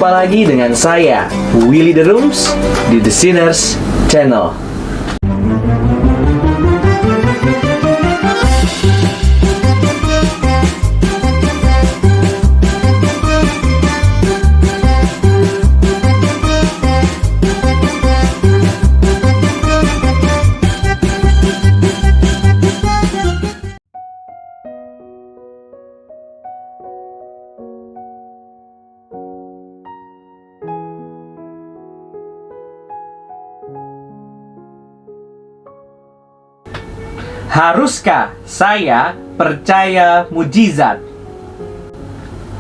Jumpa lagi dengan saya, Willy The Rooms, di The Sinners Channel. Haruskah saya percaya mujizat?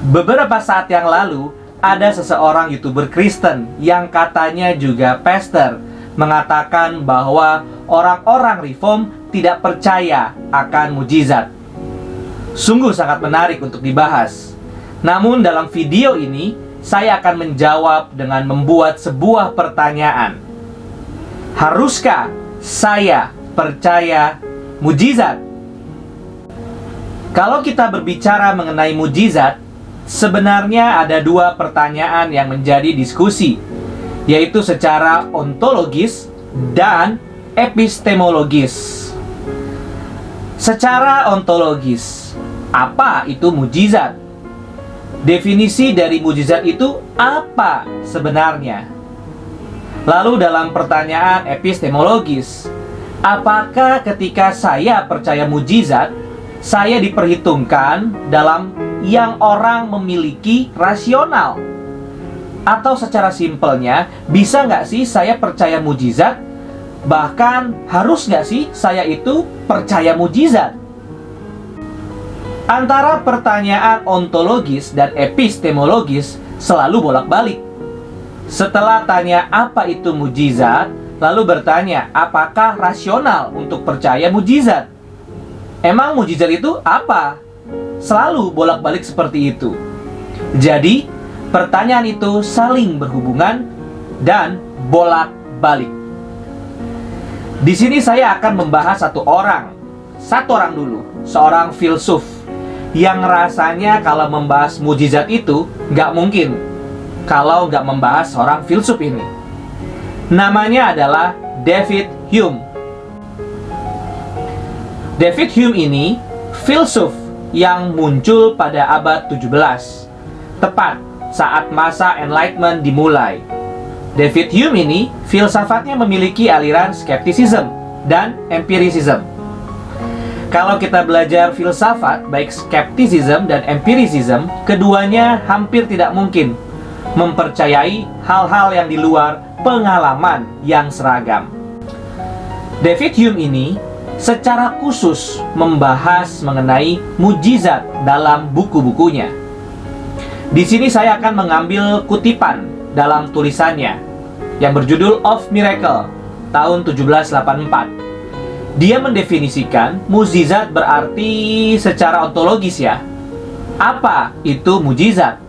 Beberapa saat yang lalu, ada seseorang YouTuber Kristen yang katanya juga pastor mengatakan bahwa orang-orang Reform tidak percaya akan mujizat. Sungguh sangat menarik untuk dibahas. Namun dalam video ini, saya akan menjawab dengan membuat sebuah pertanyaan. Haruskah saya percaya mujizat? Kalau kita berbicara mengenai mujizat, sebenarnya ada dua pertanyaan yang menjadi diskusi, yaitu secara ontologis dan epistemologis. Secara ontologis, apa itu mujizat? Definisi dari mujizat itu apa sebenarnya? Lalu dalam pertanyaan epistemologis, apakah ketika saya percaya mujizat, saya diperhitungkan dalam yang orang memiliki rasional? Atau secara simpelnya, bisa nggak sih saya percaya mujizat? Bahkan harus nggak sih saya itu percaya mujizat? Antara pertanyaan ontologis dan epistemologis selalu bolak-balik. Setelah tanya apa itu mujizat, lalu bertanya, apakah rasional untuk percaya mujizat? Emang mujizat itu apa? Selalu bolak-balik seperti itu. Jadi, pertanyaan itu saling berhubungan dan bolak-balik. Di sini saya akan membahas satu orang dulu, seorang filsuf yang rasanya kalau membahas mujizat itu nggak mungkin kalau nggak membahas seorang filsuf ini. Namanya adalah David Hume. David Hume ini filsuf yang muncul pada abad 17, tepat saat masa Enlightenment dimulai. David Hume ini filsafatnya memiliki aliran skepticism dan empiricism. Kalau kita belajar filsafat, baik skepticism dan empiricism, keduanya hampir tidak mungkin mempercayai hal-hal yang di luar pengalaman yang seragam. David Hume ini secara khusus membahas mengenai mujizat dalam buku-bukunya. Di sini saya akan mengambil kutipan dalam tulisannya yang berjudul Of Miracle tahun 1784. Dia mendefinisikan mujizat berarti secara ontologis ya. Apa itu mujizat?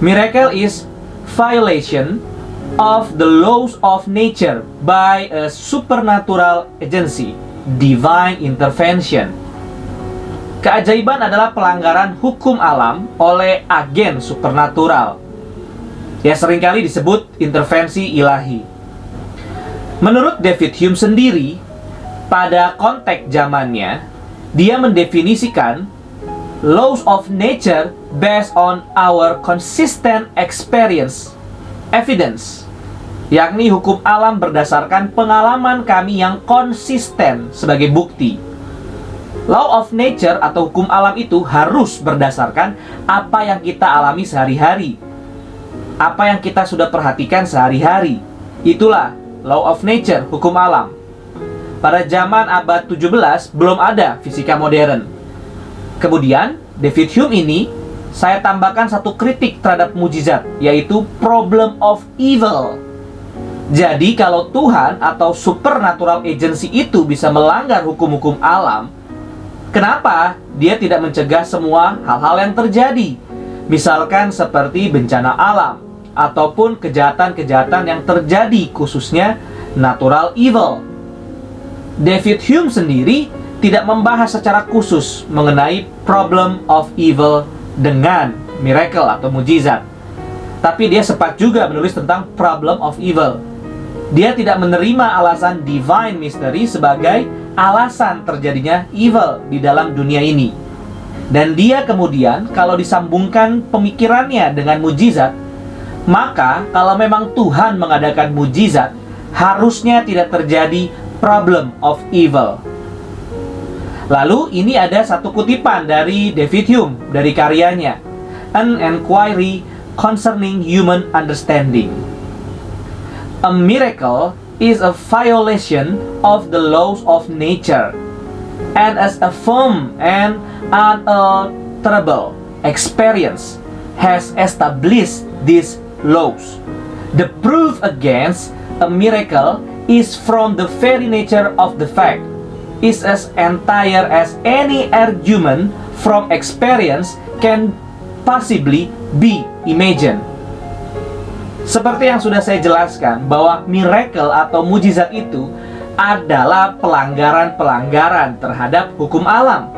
Miracle is violation of the laws of nature by a supernatural agency, divine intervention. Keajaiban adalah pelanggaran hukum alam oleh agen supernatural, ya seringkali disebut intervensi ilahi. Menurut David Hume sendiri, pada konteks zamannya, dia mendefinisikan laws of nature based on our consistent experience, evidence, yakni hukum alam berdasarkan pengalaman kami yang konsisten sebagai bukti. Law of nature atau hukum alam itu harus berdasarkan apa yang kita alami sehari-hari, apa yang kita sudah perhatikan sehari-hari. Itulah law of nature, hukum alam. Pada zaman abad 17 belum ada fisika modern. Kemudian David Hume ini saya tambahkan satu kritik terhadap mujizat, yaitu problem of evil. Jadi kalau Tuhan atau supernatural agency itu bisa melanggar hukum-hukum alam, kenapa dia tidak mencegah semua hal-hal yang terjadi? Misalkan seperti bencana alam ataupun kejahatan-kejahatan yang terjadi, khususnya natural evil. David Hume sendiri tidak membahas secara khusus mengenai problem of evil dengan miracle atau mujizat. Tapi dia sempat juga menulis tentang problem of evil. Dia tidak menerima alasan divine mystery sebagai alasan terjadinya evil di dalam dunia ini. Dan dia kemudian, kalau disambungkan pemikirannya dengan mujizat, maka kalau memang Tuhan mengadakan mujizat, harusnya tidak terjadi problem of evil. Lalu ini ada satu kutipan dari David Hume dari karyanya An Enquiry Concerning Human Understanding. A miracle is a violation of the laws of nature, and as a firm and unalterable experience has established these laws. The proof against a miracle is from the very nature of the fact, is as entire as any argument from experience can possibly be imagined. Seperti yang sudah saya jelaskan, bahwa miracle atau mujizat itu adalah pelanggaran-pelanggaran terhadap hukum alam.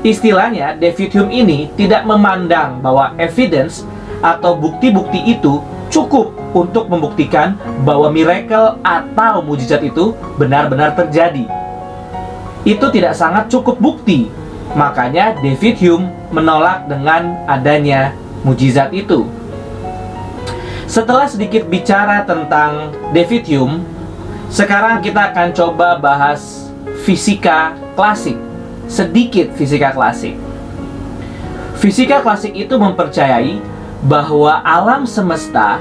Istilahnya, David Hume ini tidak memandang bahwa evidence atau bukti-bukti itu cukup untuk membuktikan bahwa miracle atau mujizat itu benar-benar terjadi. Itu tidak sangat cukup bukti. Makanya David Hume menolak dengan adanya mujizat itu. Setelah sedikit bicara tentang David Hume, sekarang kita akan coba bahas fisika klasik. Sedikit fisika klasik. Fisika klasik itu mempercayai bahwa alam semesta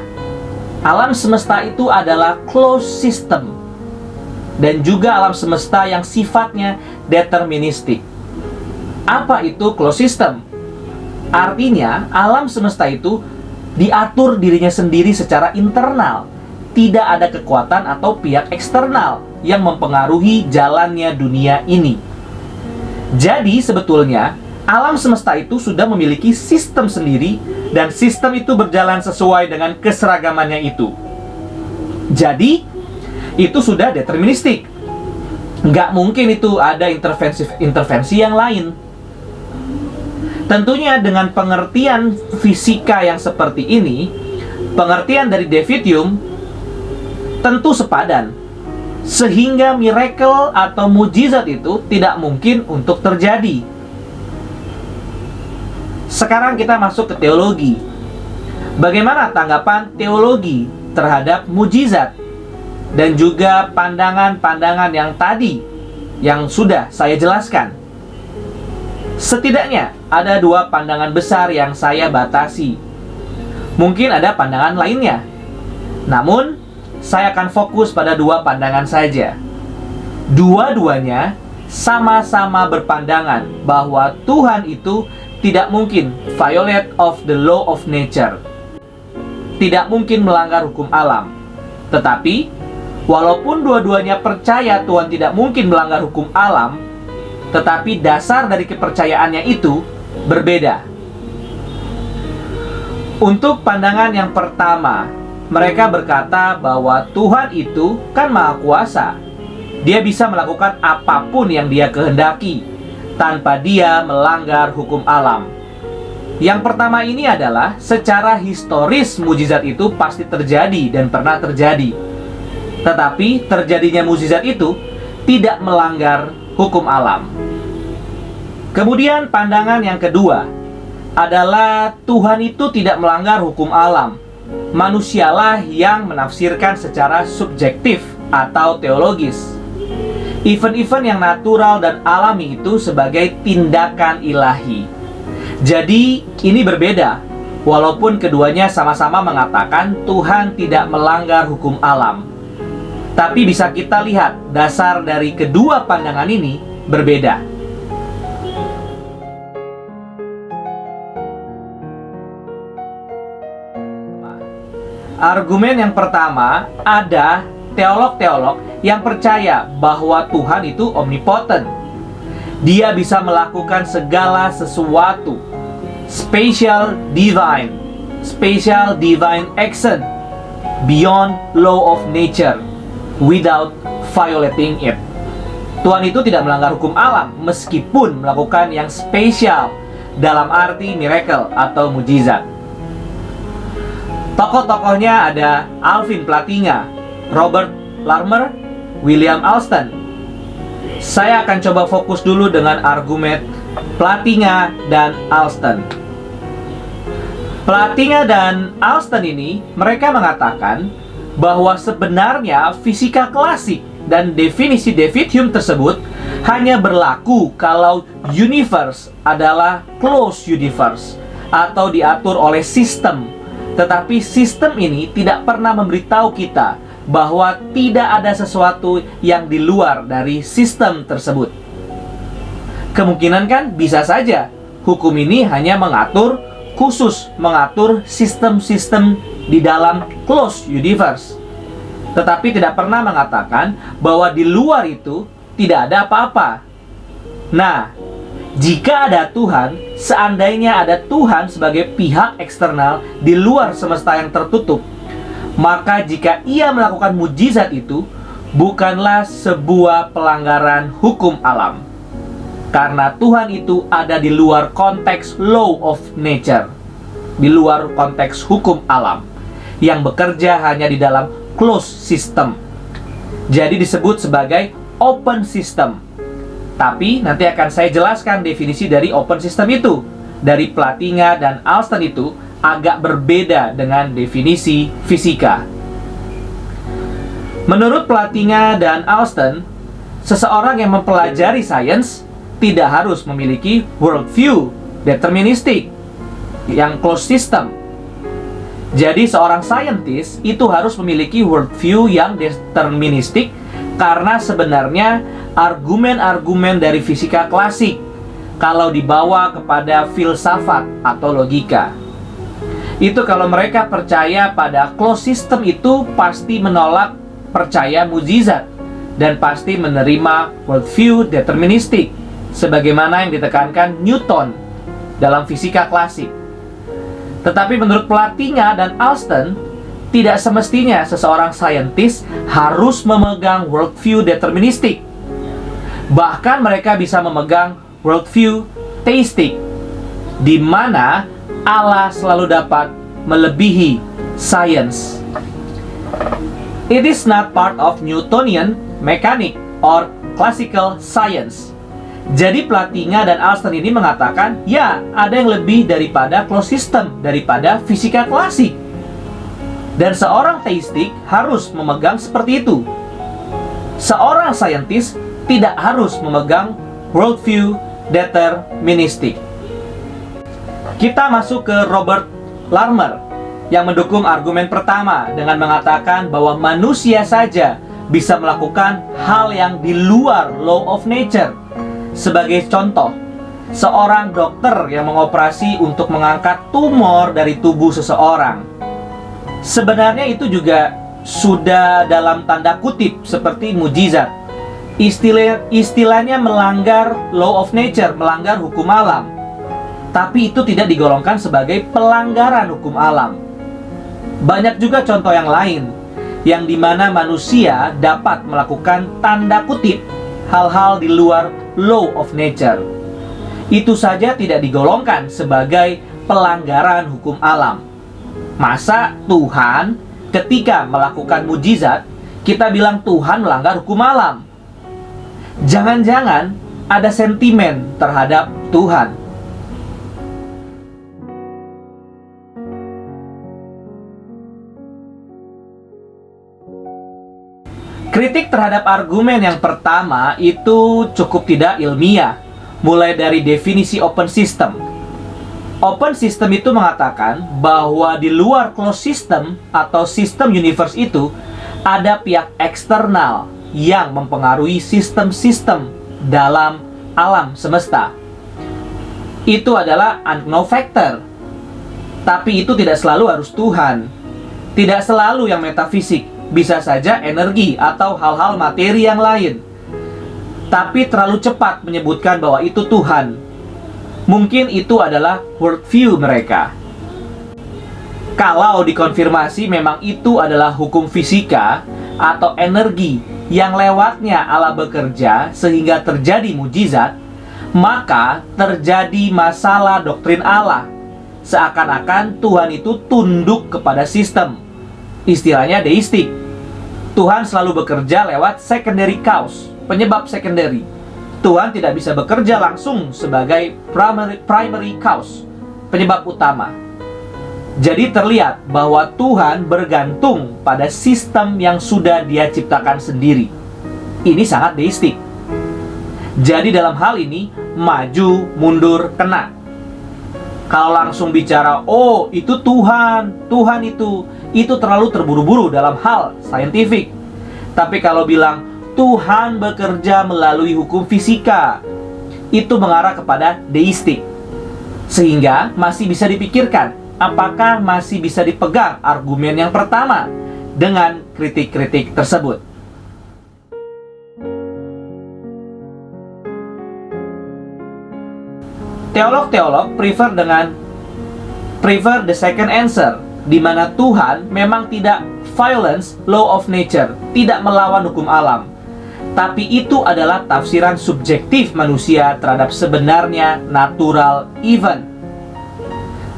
itu adalah closed system, dan juga alam semesta yang sifatnya deterministik. Apa itu closed system? Artinya, alam semesta itu diatur dirinya sendiri secara internal. Tidak ada kekuatan atau pihak eksternal yang mempengaruhi jalannya dunia ini. Jadi sebetulnya, alam semesta itu sudah memiliki sistem sendiri, dan sistem itu berjalan sesuai dengan keseragamannya itu. Jadi, itu sudah deterministik. Nggak mungkin itu ada intervensi yang lain. Tentunya dengan pengertian fisika yang seperti ini, pengertian dari David Hume tentu sepadan, sehingga miracle atau mujizat itu tidak mungkin untuk terjadi. Sekarang kita masuk ke teologi. Bagaimana tanggapan teologi terhadap mujizat? Dan juga pandangan-pandangan yang tadi yang sudah saya jelaskan. Setidaknya ada dua pandangan besar yang saya batasi. Mungkin ada pandangan lainnya, namun saya akan fokus pada dua pandangan saja. Dua-duanya sama-sama berpandangan bahwa Tuhan itu tidak mungkin violate of the law of nature, tidak mungkin melanggar hukum alam. Tetapi walaupun dua-duanya percaya Tuhan tidak mungkin melanggar hukum alam, tetapi dasar dari kepercayaannya itu berbeda. Untuk pandangan yang pertama, mereka berkata bahwa Tuhan itu kan Maha Kuasa. Dia bisa melakukan apapun yang Dia kehendaki tanpa Dia melanggar hukum alam. Yang pertama ini adalah secara historis mujizat itu pasti terjadi dan pernah terjadi. Tetapi terjadinya mujizat itu tidak melanggar hukum alam. Kemudian pandangan yang kedua adalah Tuhan itu tidak melanggar hukum alam. Manusialah yang menafsirkan secara subjektif atau teologis event-event yang natural dan alami itu sebagai tindakan ilahi. Jadi ini berbeda, walaupun keduanya sama-sama mengatakan Tuhan tidak melanggar hukum alam. Tapi bisa kita lihat dasar dari kedua pandangan ini berbeda. Argumen yang pertama, ada teolog-teolog yang percaya bahwa Tuhan itu omnipotent. Dia bisa melakukan segala sesuatu, special divine action beyond law of nature without violating it. Tuhan itu tidak melanggar hukum alam meskipun melakukan yang spesial dalam arti miracle atau mujizat. Tokoh-tokohnya ada Alvin Plantinga, Robert Larmer, William Alston. Saya akan coba fokus dulu dengan argumen Plantinga dan Alston. Plantinga dan Alston ini, mereka mengatakan bahwa sebenarnya fisika klasik dan definisi David Hume tersebut hanya berlaku kalau universe adalah closed universe atau diatur oleh sistem. Tetapi sistem ini tidak pernah memberitahu kita bahwa tidak ada sesuatu yang di luar dari sistem tersebut. Kemungkinan kan bisa saja hukum ini hanya mengatur sistem-sistem di dalam closed universe. Tetapi tidak pernah mengatakan bahwa di luar itu tidak ada apa-apa. Nah, jika ada Tuhan, seandainya ada Tuhan sebagai pihak eksternal di luar semesta yang tertutup, maka jika ia melakukan mujizat itu, bukanlah sebuah pelanggaran hukum alam. Karena Tuhan itu ada di luar konteks law of nature, di luar konteks hukum alam, yang bekerja hanya di dalam closed system. Jadi disebut sebagai open system. Tapi nanti akan saya jelaskan definisi dari open system itu. Dari Plantinga dan Alston itu agak berbeda dengan definisi fisika. Menurut Plantinga dan Alston, seseorang yang mempelajari sains tidak harus memiliki worldview deterministik yang closed system. Jadi seorang scientist itu harus memiliki worldview yang deterministik, karena sebenarnya argumen-argumen dari fisika klasik kalau dibawa kepada filsafat atau logika, itu kalau mereka percaya pada closed system itu pasti menolak percaya mukjizat dan pasti menerima worldview deterministik sebagaimana yang ditekankan Newton dalam fisika klasik. Tetapi menurut Plantinga dan Alston, tidak semestinya seseorang saintis harus memegang worldview deterministik. Bahkan mereka bisa memegang worldview theistic, di mana Allah selalu dapat melebihi sains. It is not part of Newtonian mechanics or classical science. Jadi Plantinga dan Alston ini mengatakan, ya, ada yang lebih daripada closed system, daripada fisika klasik. Dan seorang teistik harus memegang seperti itu. Seorang saintis tidak harus memegang worldview deterministik. Kita masuk ke Robert Larmer yang mendukung argumen pertama dengan mengatakan bahwa manusia saja bisa melakukan hal yang di luar law of nature. Sebagai contoh, seorang dokter yang mengoperasi untuk mengangkat tumor dari tubuh seseorang, sebenarnya itu juga sudah dalam tanda kutip seperti mujizat. Istilahnya melanggar law of nature, melanggar hukum alam. Tapi itu tidak digolongkan sebagai pelanggaran hukum alam. Banyak juga contoh yang lain, yang dimana manusia dapat melakukan tanda kutip hal-hal di luar law of nature. Itu saja tidak digolongkan sebagai pelanggaran hukum alam. Masa Tuhan ketika melakukan mujizat, kita bilang Tuhan melanggar hukum alam? Jangan-jangan ada sentimen terhadap Tuhan. Kritik terhadap argumen yang pertama itu cukup tidak ilmiah, mulai dari definisi open system. Open system itu mengatakan bahwa di luar closed system atau sistem universe itu ada pihak eksternal yang mempengaruhi sistem-sistem dalam alam semesta. Itu adalah unknown factor. Tapi itu tidak selalu harus Tuhan. Tidak selalu yang metafisik. Bisa saja energi atau hal-hal materi yang lain. Tapi terlalu cepat menyebutkan bahwa itu Tuhan. Mungkin itu adalah worldview mereka. Kalau dikonfirmasi memang itu adalah hukum fisika atau energi yang lewatnya Allah bekerja sehingga terjadi mujizat, maka terjadi masalah doktrin Allah. seakan-akan Tuhan itu tunduk kepada sistem. Istilahnya deistik. Tuhan selalu bekerja lewat secondary cause, penyebab secondary. Tuhan tidak bisa bekerja langsung sebagai primary cause, penyebab utama. Jadi terlihat bahwa Tuhan bergantung pada sistem yang sudah Dia ciptakan sendiri. Ini sangat deistik. Jadi dalam hal ini, maju, mundur, kena. Kalau langsung bicara, oh itu Tuhan itu terlalu terburu-buru dalam hal saintifik. Tapi kalau bilang, Tuhan bekerja melalui hukum fisika, itu mengarah kepada deistik. Sehingga masih bisa dipikirkan, apakah masih bisa dipegang argumen yang pertama dengan kritik-kritik tersebut. Teolog-teolog prefer the second answer, di mana Tuhan memang tidak violence law of nature, tidak melawan hukum alam. Tapi itu adalah tafsiran subjektif manusia terhadap sebenarnya natural event.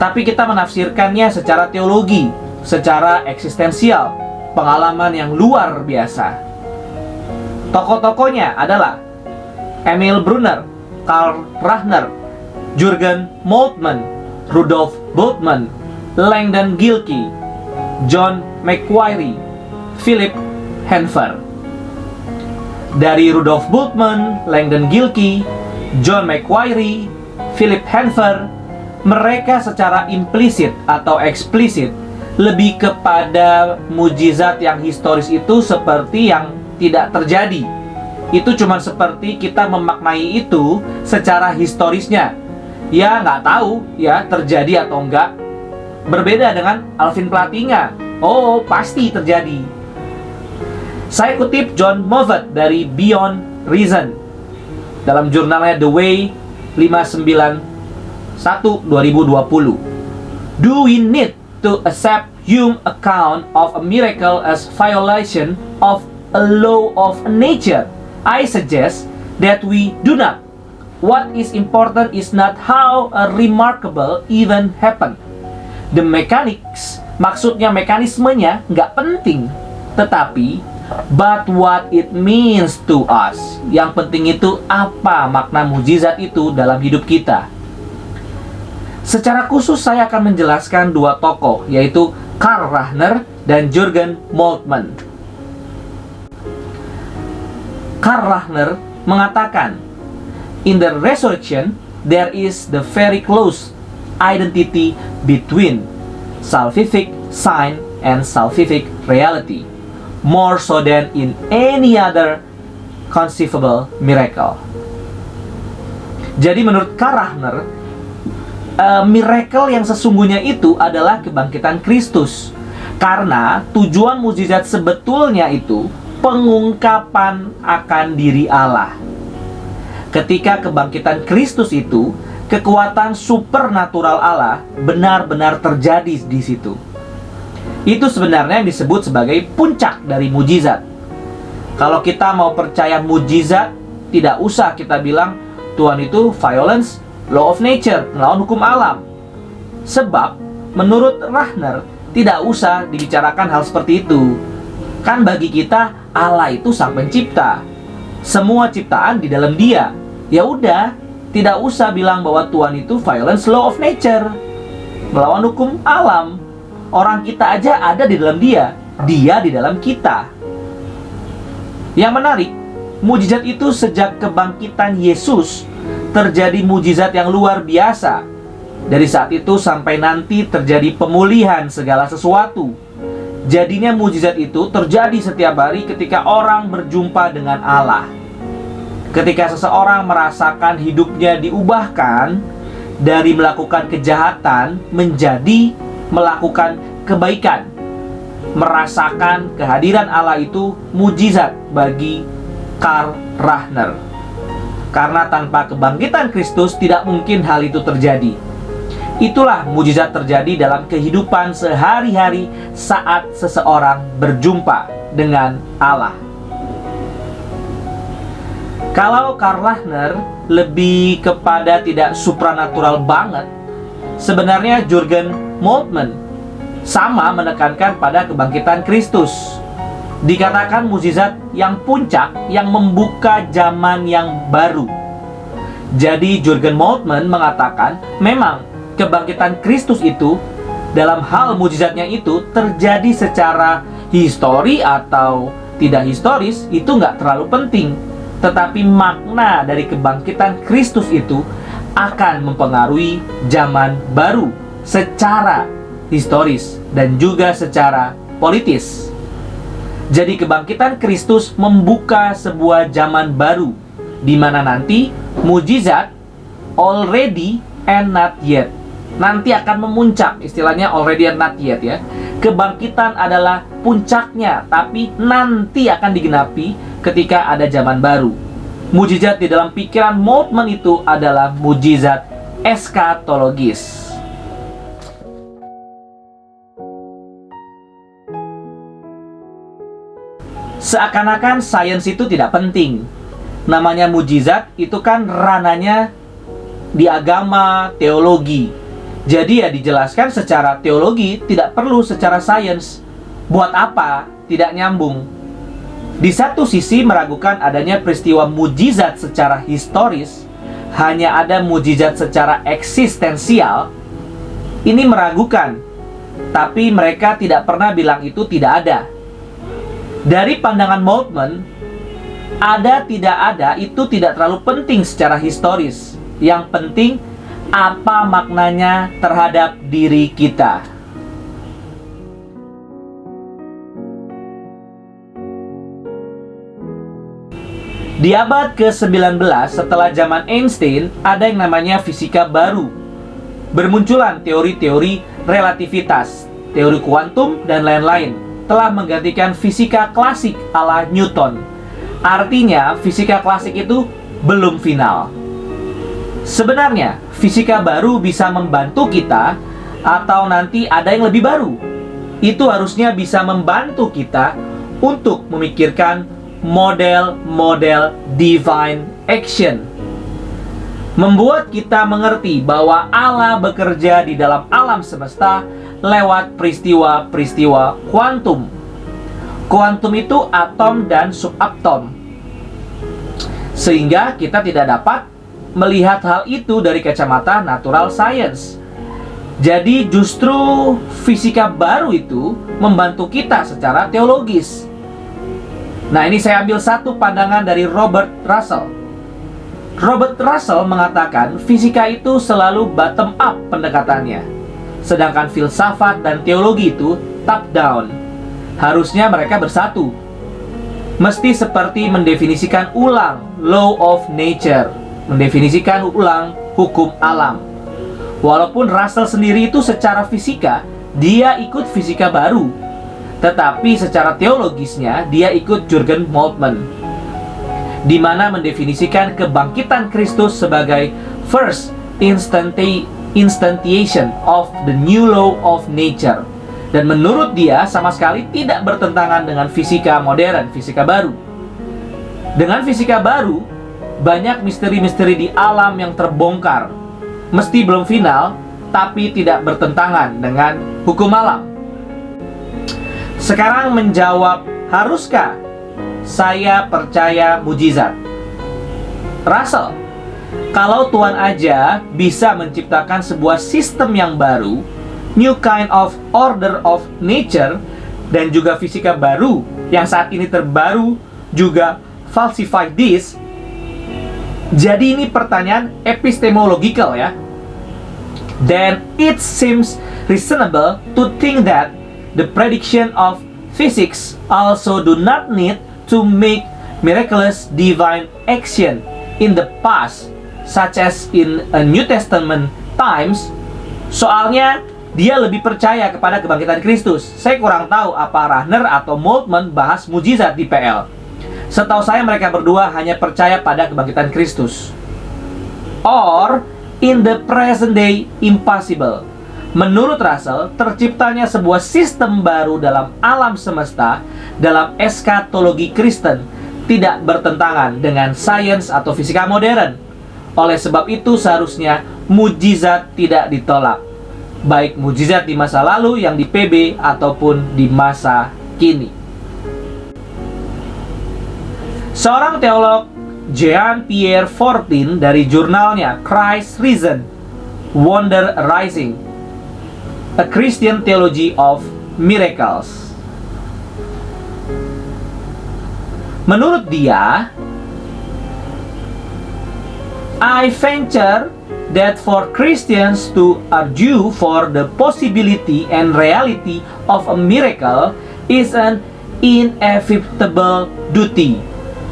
Tapi kita menafsirkannya secara teologi, secara eksistensial, pengalaman yang luar biasa. Tokoh-tokohnya adalah Emil Brunner, Karl Rahner, Jürgen Moltmann, Rudolf Bultmann, Langdon Gilkey, John Macquarie, Philip Henfer. Dari Rudolf Bultmann, Langdon Gilkey, John Macquarie, Philip Henfer, mereka secara implisit atau eksplisit lebih kepada mujizat yang historis itu seperti yang tidak terjadi. Itu cuma seperti kita memaknai itu secara historisnya. Ya nggak tahu ya terjadi atau enggak. Berbeda dengan Alvin Plantinga. Oh pasti terjadi. Saya kutip John Moffat dari Beyond Reason dalam jurnalnya The Way 591/2020. Do we need to accept Hume's account of a miracle as violation of a law of nature? I suggest that we do not. What is important is not how a remarkable event happened. The mechanics, maksudnya mekanismenya nggak penting, tetapi but what it means to us. Yang penting itu apa makna mujizat itu dalam hidup kita. Secara khusus saya akan menjelaskan dua tokoh, yaitu Karl Rahner dan Jürgen Moltmann. Karl Rahner mengatakan, in the resurrection, there is the very close identity between salvific sign and salvific reality, more so than in any other conceivable miracle. Jadi menurut Karl Rahner, miracle yang sesungguhnya itu adalah kebangkitan Kristus. Karena tujuan mukjizat sebetulnya itu pengungkapan akan diri Allah. Ketika kebangkitan Kristus itu, kekuatan supernatural Allah benar-benar terjadi di situ. Itu sebenarnya yang disebut sebagai puncak dari mujizat. Kalau kita mau percaya mujizat, tidak usah kita bilang Tuhan itu violence, law of nature, melawan hukum alam. Sebab, menurut Rahner, tidak usah dibicarakan hal seperti itu. Kan bagi kita, Allah itu sang pencipta. Semua ciptaan di dalam Dia. Ya udah, tidak usah bilang bahwa Tuhan itu violence law of nature, melawan hukum alam. Orang kita aja ada di dalam Dia, Dia di dalam kita. Yang menarik, mujizat itu sejak kebangkitan Yesus terjadi mujizat yang luar biasa. Dari saat itu sampai nanti terjadi pemulihan segala sesuatu. Jadinya mujizat itu terjadi setiap hari ketika orang berjumpa dengan Allah. Ketika seseorang merasakan hidupnya diubahkan dari melakukan kejahatan menjadi melakukan kebaikan. Merasakan kehadiran Allah itu mujizat bagi Karl Rahner. Karena tanpa kebangkitan Kristus tidak mungkin hal itu terjadi. Itulah mujizat terjadi dalam kehidupan sehari-hari saat seseorang berjumpa dengan Allah. Kalau Karl Rahner lebih kepada tidak supranatural banget, sebenarnya Jurgen Moltmann sama menekankan pada kebangkitan Kristus. Dikatakan mukjizat yang puncak yang membuka zaman yang baru. Jadi Jurgen Moltmann mengatakan memang kebangkitan Kristus itu dalam hal mukjizatnya itu terjadi secara histori atau tidak historis itu nggak terlalu penting. Tetapi makna dari kebangkitan Kristus itu akan mempengaruhi zaman baru secara historis dan juga secara politis. Jadi kebangkitan Kristus membuka sebuah zaman baru di mana nanti mukjizat already and not yet nanti akan memuncak, istilahnya already and not yet ya. Kebangkitan adalah puncaknya, tapi nanti akan digenapi ketika ada zaman baru. Mukjizat di dalam pikiran Moltmann itu adalah mukjizat eskatologis. Seakan-akan sains itu tidak penting. Namanya mukjizat itu kan rananya di agama, teologi. Jadi ya dijelaskan secara teologi, tidak perlu secara sains. Buat apa? Tidak nyambung. Di satu sisi meragukan adanya peristiwa mukjizat secara historis, hanya ada mukjizat secara eksistensial. Ini meragukan. Tapi mereka tidak pernah bilang itu tidak ada. Dari pandangan Moltmann, ada tidak ada itu tidak terlalu penting secara historis. Yang penting apa maknanya terhadap diri kita. Di abad ke-19 setelah zaman Einstein, ada yang namanya fisika baru. Bermunculan teori-teori relativitas, teori kuantum, dan lain-lain telah menggantikan fisika klasik ala Newton. Artinya, fisika klasik itu belum final. Sebenarnya, fisika baru bisa membantu kita, atau nanti ada yang lebih baru. Itu harusnya bisa membantu kita untuk memikirkan model-model divine action. Membuat kita mengerti bahwa Allah bekerja di dalam alam semesta lewat peristiwa-peristiwa kuantum. Kuantum itu atom dan subatom. Sehingga kita tidak dapat melihat hal itu dari kacamata natural science. Jadi justru fisika baru itu membantu kita secara teologis. Nah, ini saya ambil satu pandangan dari Robert Russell. Robert Russell mengatakan fisika itu selalu bottom up pendekatannya, sedangkan filsafat dan teologi itu top down. Harusnya mereka bersatu. Mesti seperti mendefinisikan ulang law of nature, mendefinisikan ulang hukum alam. Walaupun Russell sendiri itu secara fisika, dia ikut fisika baru, tetapi secara teologisnya dia ikut Jurgen Moltmann, di mana mendefinisikan kebangkitan Kristus sebagai first instantiation of the new law of nature. Dan menurut dia sama sekali tidak bertentangan dengan fisika modern, fisika baru. Dengan fisika baru, banyak misteri-misteri di alam yang terbongkar. Mesti belum final, tapi tidak bertentangan dengan hukum alam. Sekarang menjawab, haruskah saya percaya mujizat? Russell, kalau Tuhan aja bisa menciptakan sebuah sistem yang baru, new kind of order of nature, dan juga fisika baru yang saat ini terbaru juga falsify this. Jadi ini pertanyaan epistemological ya. Then it seems reasonable to think that the prediction of physics also do not need to make miraculous divine action in the past, such as in a New Testament times. Soalnya dia lebih percaya kepada kebangkitan Kristus. Saya kurang tahu apa Rahner atau Moltmann bahas mujizat di PL. Setahu saya mereka berdua hanya percaya pada kebangkitan Kristus. Or in the present day impossible. Menurut Russell, terciptanya sebuah sistem baru dalam alam semesta, dalam eskatologi Kristen, tidak bertentangan dengan sains atau fisika modern. Oleh sebab itu seharusnya mujizat tidak ditolak. baik mujizat di masa lalu yang di PB ataupun di masa kini. Seorang teolog, Jean-Pierre Fortin, dari jurnalnya Christ Risen, Wonder Rising, A Christian Theology of Miracles. Menurut dia, I venture that for Christians to argue for the possibility and reality of a miracle is an inevitable duty.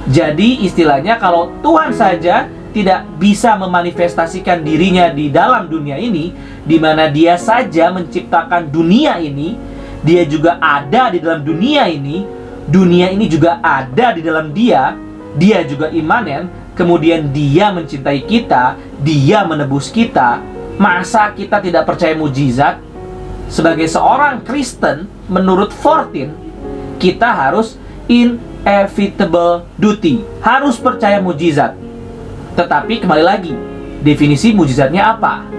Jadi istilahnya kalau Tuhan saja tidak bisa memanifestasikan dirinya di dalam dunia ini, di mana Dia saja menciptakan dunia ini, Dia juga ada di dalam dunia ini juga ada di dalam Dia juga imanen, kemudian Dia mencintai kita, Dia menebus kita. Masa kita tidak percaya mujizat? Sebagai seorang Kristen, menurut Fortin, kita harus inevitable duty, harus percaya mujizat. Tetapi kembali lagi, definisi mujizatnya apa?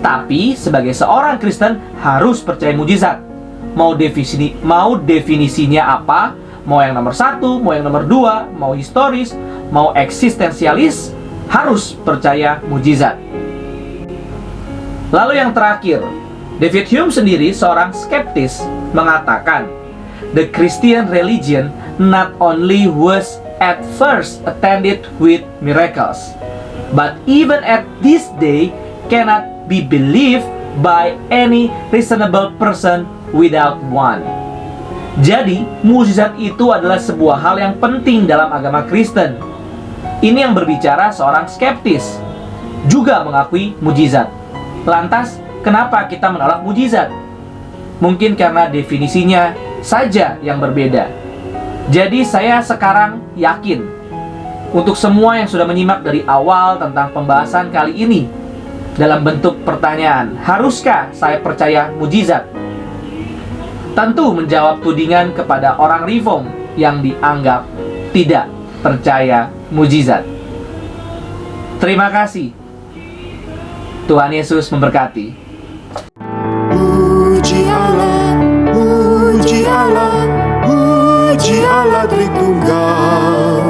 Tapi sebagai seorang Kristen harus percaya mujizat. Mau definisinya apa? Mau yang nomor 1, mau yang nomor 2, mau historis, mau eksistensialis, harus percaya mujizat. Lalu yang terakhir, David Hume sendiri, seorang skeptis, mengatakan, the Christian religion not only was at first attended with miracles, but even at this day cannot be believed by any reasonable person without one. Jadi, mukjizat itu adalah sebuah hal yang penting dalam agama Kristen. Ini yang berbicara seorang skeptis, juga mengakui mukjizat. Lantas, kenapa kita menolak mukjizat? Mungkin karena definisinya saja yang berbeda. Jadi saya sekarang yakin, untuk semua yang sudah menyimak dari awal tentang pembahasan kali ini, dalam bentuk pertanyaan, haruskah saya percaya mukjizat? Tentu menjawab tudingan kepada orang reform yang dianggap tidak percaya mukjizat. Terima kasih. Tuhan Yesus memberkati. Puji Allah, puji Allah, puji Allah Tritunggal.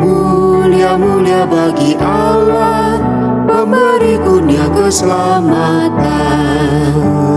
Mulia-mulia bagi Allah, pemberi kurnia keselamatan.